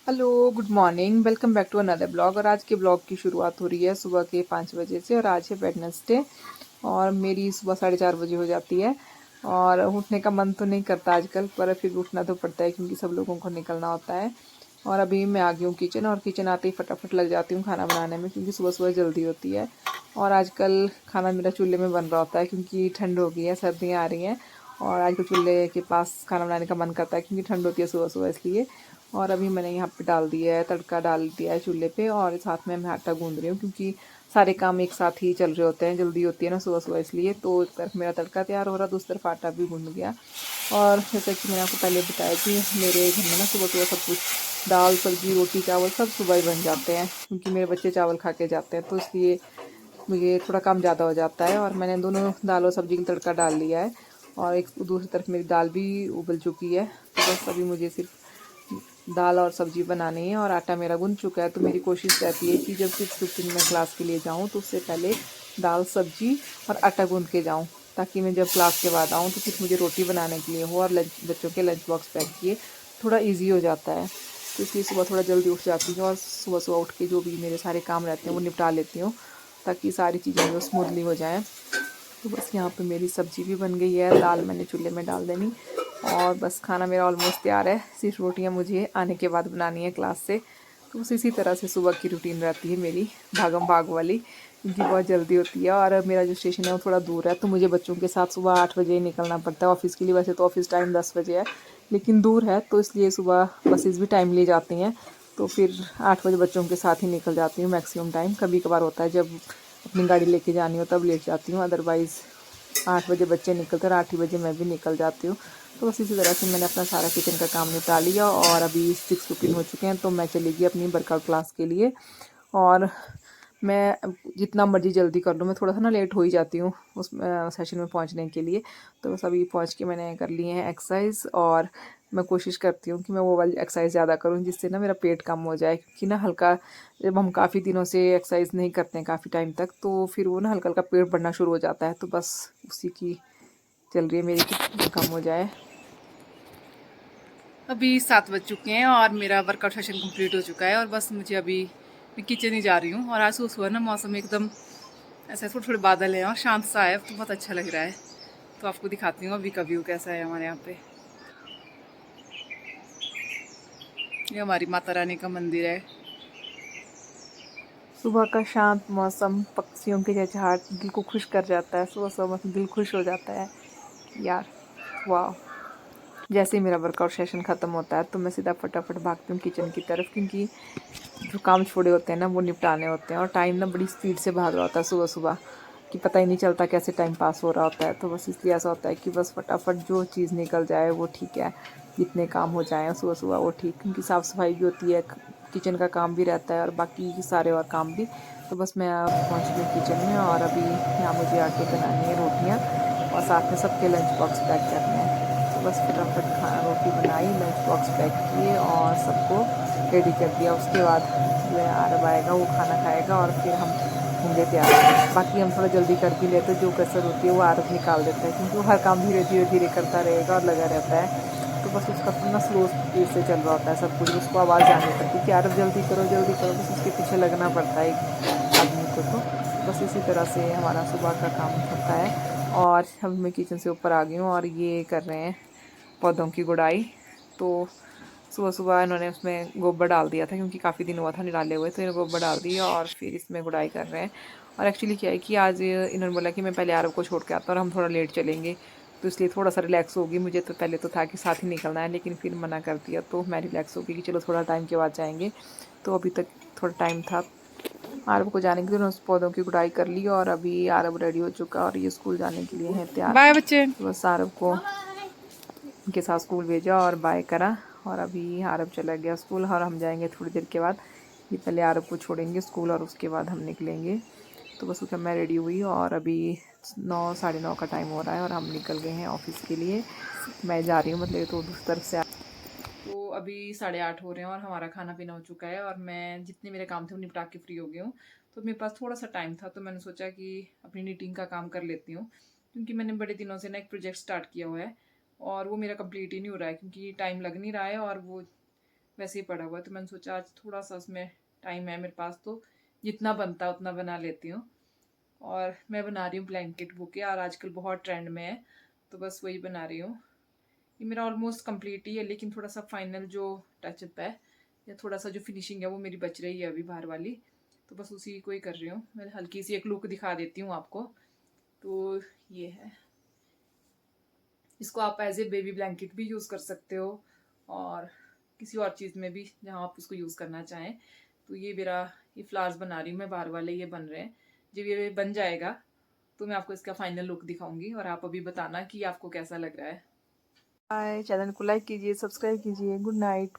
Hello, good morning, welcome back to another blog. और आज के ब्लॉग की शुरुआत हो रही है सुबह के 5 बजे से। और आज है वेडनेसडे और मेरी सुबह 4:30 बजे हो जाती है। और उठने का मन तो नहीं करता आजकल, पर फिर उठना तो पड़ता है क्योंकि सब लोगों को निकलना होता है। और अभी मैं आ गई हूँ किचन, और किचन आते ही फटाफट लग जाती हूँ खाना बनाने में, क्योंकि सुबह सुबह जल्दी होती है। और आजकल खाना मेरा चूल्हे में बन रहा होता है क्योंकि ठंड हो गई है, सर्दियाँ आ रही हैं। और आजकल चूल्हे के पास खाना बनाने का मन करता है क्योंकि ठंड होती है सुबह सुबह, इसलिए। और अभी मैंने यहाँ पे डाल दिया है, तड़का डाल दिया है चूल्हे पे, और साथ में मैं आटा गूंद रही हूँ क्योंकि सारे काम एक साथ ही चल रहे होते हैं, जल्दी होती है ना सुबह सुबह, इसलिए। तो एक तरफ मेरा तड़का तैयार हो रहा, दूसरी तरफ आटा भी गूंद गया। और जैसा कि मैंने आपको पहले बताया कि मेरे घर में ना सुबह सुबह सब कुछ, दाल सब्जी रोटी चावल सब सुबह ही बन जाते हैं, क्योंकि मेरे बच्चे चावल खा के जाते हैं, तो इसलिए मुझे थोड़ा काम ज़्यादा हो जाता है। और मैंने दोनों दाल और सब्जी का तड़का डाल लिया है, और एक दूसरी तरफ मेरी दाल भी उबल चुकी है। तो बस अभी मुझे सिर्फ दाल और सब्जी बनानी है, और आटा मेरा गूंद चुका है। तो मेरी कोशिश रहती है कि जब 6:15 में क्लास के लिए जाऊँ तो उससे पहले दाल सब्जी और आटा गूंद के जाऊँ, ताकि मैं जब क्लास के बाद आऊँ तो फिर मुझे रोटी बनाने के लिए हो, और लंच बच्चों के लंच बॉक्स पैक किए थोड़ा ईजी हो जाता है। तो इसलिए सुबह थोड़ा जल्दी उठ जाती हूँ, और सुबह सुबह उठ के जो भी मेरे सारे काम रहते हैं वो निपटा लेती हूँ, ताकि सारी चीज़ें जो स्मूथली हो जाएँ। तो बस यहाँ पे मेरी सब्ज़ी भी बन गई है, दाल मैंने चूल्हे में डाल देनी, और बस खाना मेरा ऑलमोस्ट तैयार है। सिर्फ रोटियाँ मुझे आने के बाद बनानी है क्लास से। तो बस इसी तरह से सुबह की रूटीन रहती है मेरी, भागम भाग वाली, क्योंकि बहुत जल्दी होती है। और मेरा जो स्टेशन है वो थोड़ा दूर है, तो मुझे बच्चों के साथ सुबह 8 बजे ही निकलना पड़ता है ऑफ़िस के लिए। वैसे तो ऑफ़िस टाइम 10 बजे है, लेकिन दूर है तो इसलिए सुबह बसेस भी टाइम ले जाती हैं। तो फिर 8 बजे बच्चों के साथ ही निकल जाती हूँ मैक्सिमम टाइम। कभी कभार होता है जब अपनी गाड़ी लेके जानी हो तब लेट जाती हूँ, अदरवाइज़ 8 बजे बच्चे निकलते हैं और 8 ही बजे मैं भी निकल जाती हूँ। तो बस इसी तरह से मैंने अपना सारा किचन का काम निपटा लिया, और अभी 6:15 हो चुके हैं, तो मैं चली गई अपनी वर्कआउट क्लास के लिए। और मैं जितना मर्ज़ी जल्दी कर लूँ, मैं थोड़ा सा ना लेट हो ही जाती हूँ उस सेशन में पहुँचने के लिए। तो बस अभी पहुँच के मैंने कर लिए हैं एक्सरसाइज, और मैं कोशिश करती हूँ कि मैं वो वाली एक्सरसाइज ज़्यादा करूँ, जिससे ना मेरा पेट कम हो जाए, क्योंकि ना हल्का, जब हम काफ़ी दिनों से एक्सरसाइज नहीं करते हैं काफ़ी टाइम तक, तो फिर वो ना हल्का हल्का पेट बढ़ना शुरू हो जाता है। तो बस उसी की चल रही है मेरी कि कम हो जाए। अभी 7 बज चुके हैं और मेरा वर्कआउट सेशन कंप्लीट हो चुका है, और बस मुझे अभी मैं किचन ही जा रही हूँ। और आज सुबह ना मौसम एकदम ऐसा, थोड़े थोड़े बादल हैं और शांत सा है, तो बहुत अच्छा लग रहा है। तो आपको दिखाती हूँ अभी का व्यू कैसा है हमारे यहाँ पे। ये हमारी माता रानी का मंदिर है। सुबह का शांत मौसम, पक्षियों की चहचहाट दिल को खुश कर जाता है। सुबह सुबह दिल खुश हो जाता है यार, वाह। जैसे ही मेरा वर्कआउट सेशन ख़त्म होता है तो मैं सीधा फटाफट भागती हूँ किचन की तरफ, क्योंकि जो काम छोड़े होते हैं ना वो निपटाने होते हैं। और टाइम ना बड़ी स्पीड से भाग रहा होता है सुबह सुबह, कि पता ही नहीं चलता कैसे टाइम पास हो रहा होता है। तो बस इसलिए ऐसा होता है कि बस फटाफट जो चीज़ निकल जाए वो ठीक है, जितने काम हो जाएँ सुबह सुबह वो ठीक, क्योंकि साफ़ सफाई भी होती है, किचन का काम भी रहता है, और बाकी सारे और काम भी। तो बस मैं अब पहुँच गई किचन में, और अभी यहाँ मुझे आके बनानी है रोटियाँ, और साथ में सबके लंच बॉक्स पैक करने हैं। तो बस फटाफट खाना रोटी बनाई, लंच बॉक्स पैक किए, और सबको रेडी कर दिया। उसके बाद जो है आरब आएगा, वो खाना खाएगा, और फिर हम होंगे तैयार। बाकी हम थोड़ा जल्दी कर भी लेते, जो कसर होती है वो आरब निकाल देता है, क्योंकि वो हर काम धीरे धीरे धीरे करता रहेगा और लगा रहता है। तो बस उसका ना स्लो स्पीड से चल रहा होता है सब कुछ, उसको आवाज़ आनी पड़ती है कि आरब जल्दी करो जल्दी करो, बस उसके पीछे लगना पड़ता है एक आदमी को। तो बस इसी तरह से हमारा सुबह का काम होता है। और अब मैं किचन से ऊपर आ गई हूँ, और ये कर रहे हैं पौधों की गुड़ाई। तो सुबह सुबह इन्होंने उसमें गोबर डाल दिया था, क्योंकि काफ़ी दिन हुआ था नहीं डाले हुए, तो इन्होंने गोबर डाल दिया और फिर इसमें गुड़ाई कर रहे हैं। और एक्चुअली क्या है कि आज इन्होंने बोला कि मैं पहले आरव को छोड़ के आता हूँ, और हम थोड़ा लेट चलेंगे, तो इसलिए थोड़ा सा रिलैक्स होगी। मुझे तो पहले तो था कि साथ ही निकलना है, लेकिन फिर मना कर दिया, तो मैं रिलैक्स होगी कि चलो थोड़ा टाइम के बाद जाएंगे। तो अभी तक थोड़ा टाइम था आरव को जाने के लिए, उन्होंने पौधों की गुड़ाई कर ली, और अभी आरव रेडी हो चुका, और ये स्कूल जाने के लिए है तैयार। बाय बच्चे। तो बस आरव को उनके साथ स्कूल भेजा और बाय करा, और अभी आरब चला गया स्कूल, और हम जाएंगे थोड़ी देर के बाद। ये पहले आरब को छोड़ेंगे स्कूल, और उसके बाद हम निकलेंगे। तो बस उसका मैं रेडी हुई, और अभी 9 साढ़े 9 का टाइम हो रहा है, और हम निकल गए हैं ऑफिस के लिए। मैं जा रही हूँ, मतलब तो दूसरी तरफ से। तो अभी 8:30 हो रहे हैं, और हमारा खाना पीना हो चुका है, और मैं जितने मेरे काम थे वो निपटा के फ्री हो गई हूँ। तो मेरे पास थोड़ा सा टाइम था, तो मैंने सोचा कि अपनी नीटिंग का काम कर लेती हूँ, क्योंकि मैंने बड़े दिनों से ना एक प्रोजेक्ट स्टार्ट किया हुआ है, और वो मेरा कंप्लीट ही नहीं हो रहा है, क्योंकि टाइम लग नहीं रहा है, और वो वैसे ही पड़ा हुआ है, तो मैंने सोचा आज थोड़ा सा उसमें टाइम है मेरे पास, तो जितना बनता है उतना बना लेती हूँ। और मैं बना रही हूँ ब्लैंकेट बुके, और आजकल बहुत ट्रेंड में है, तो बस वही बना रही हूँ। ये मेरा ऑलमोस्ट कंप्लीट ही है, लेकिन थोड़ा सा फाइनल जो टचअप है या थोड़ा सा जो फिनिशिंग है वो मेरी बच रही है अभी बाहर वाली, तो बस उसी को ही कर रही हूँ। मैं हल्की सी एक लुक दिखा देती हूँ आपको। तो ये है, इसको आप एज ए बेबी ब्लैंकेट भी यूज़ कर सकते हो, और किसी और चीज़ में भी जहाँ आप इसको यूज़ करना चाहें। तो ये मेरा, ये फ्लावर्स बना रही हूँ मैं, बाहर वाले ये बन रहे हैं। जब ये बन जाएगा तो मैं आपको इसका फाइनल लुक दिखाऊंगी, और आप अभी बताना कि आपको कैसा लग रहा है। बाय, चैनल को लाइक कीजिए, सब्सक्राइब कीजिए। Good night.